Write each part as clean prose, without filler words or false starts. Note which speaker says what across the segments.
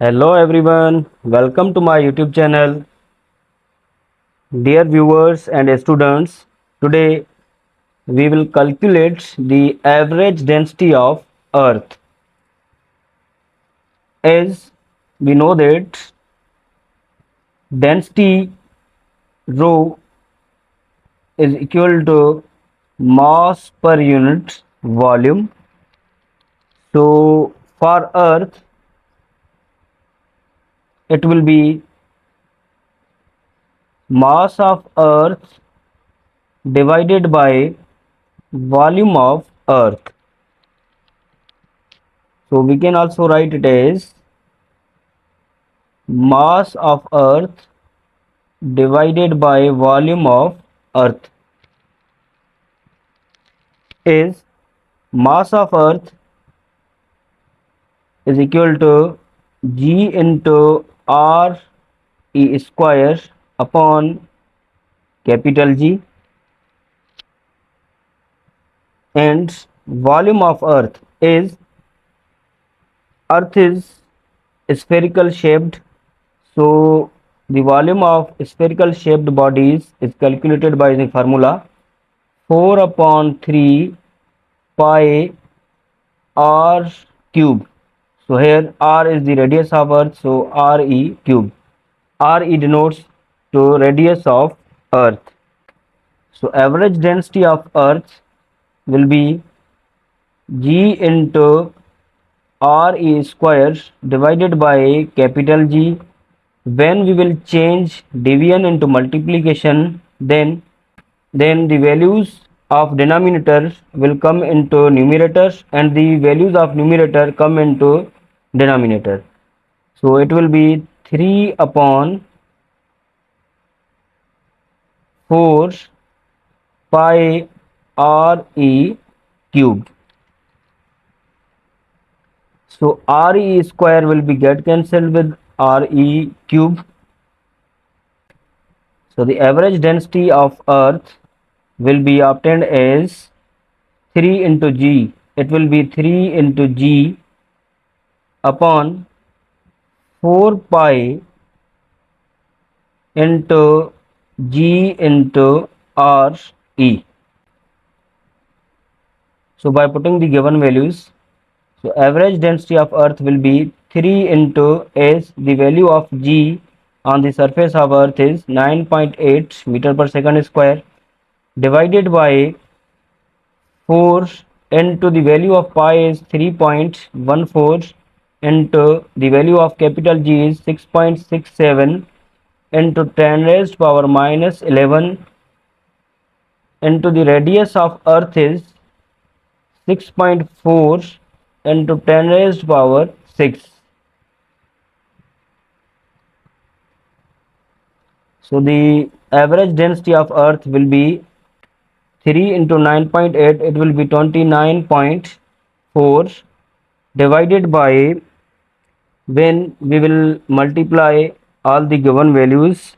Speaker 1: Hello everyone, welcome to my YouTube channel. Dear viewers and students, today we will calculate the average density of Earth. As we know that density rho is equal to mass per unit volume. So for Earth it will be mass of Earth divided by volume of Earth. So we can also write it as mass of Earth divided by volume of Earth is mass of Earth is equal to G into R E square upon capital G, and volume of Earth is spherical shaped, so the volume of spherical shaped bodies is calculated by the formula 4 upon 3 pi r cube. So here r is the radius of Earth, so re cube. Re denotes to radius of Earth. So average density of Earth will be G into Re square divided by capital G. When we will change division into multiplication, then the values of denominator will come into numerator and the values of numerator come into denominator. So it will be 3 upon 4 pi re cube. So re square will be get cancelled with re cube. So the average density of Earth will be obtained as 3 into g. It will be 3 into g upon 4 pi into g into r e. So by putting the given values, so average density of Earth will be 3 into, as the value of g on the surface of Earth is 9.8 meter per second square, divided by 4 into the value of pi is 3.14 into the value of capital G is 6.67 into 10 raised power minus 11 into the radius of Earth is 6.4 into 10 raised power 6. So the average density of Earth will be 3 into 9.8, it will be 29.4, divided by, when we will multiply all the given values,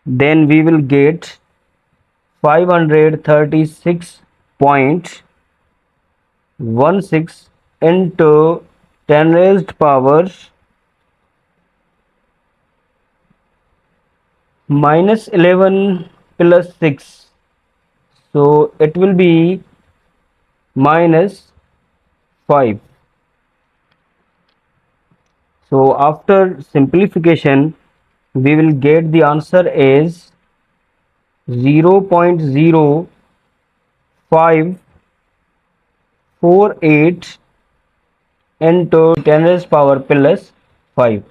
Speaker 1: then we will get 536.16 into 10 raised power minus 11 plus 6. So it will be minus 5. So after simplification, we will get the answer as 0.0548 into 10 raised power plus 5.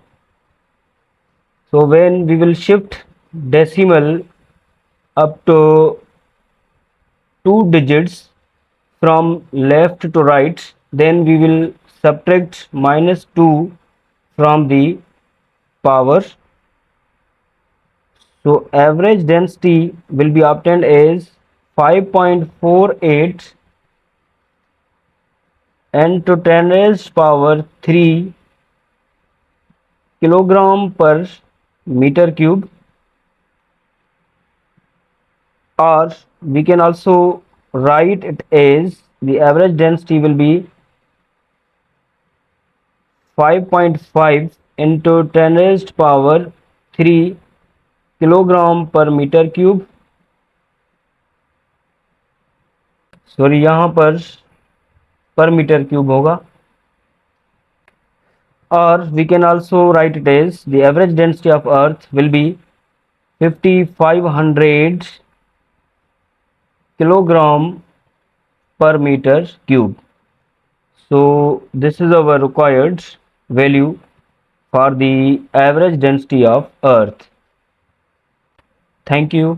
Speaker 1: So when we will shift decimal up to 2 digits from left to right, then we will subtract minus 2 from the power. So average density will be obtained as 5.48 into 10 raised power 3 kilogram per meter cube, or we can also write it as the average density will be 5.5 into 10 raised power 3 kilogram पर metre cube. Sorry, यहाँ पर metre cube होगा। और we can also write it as the average density of earth will be 5500 kilogram per meter cube. So this is our required value for the average density of earth. Thank you.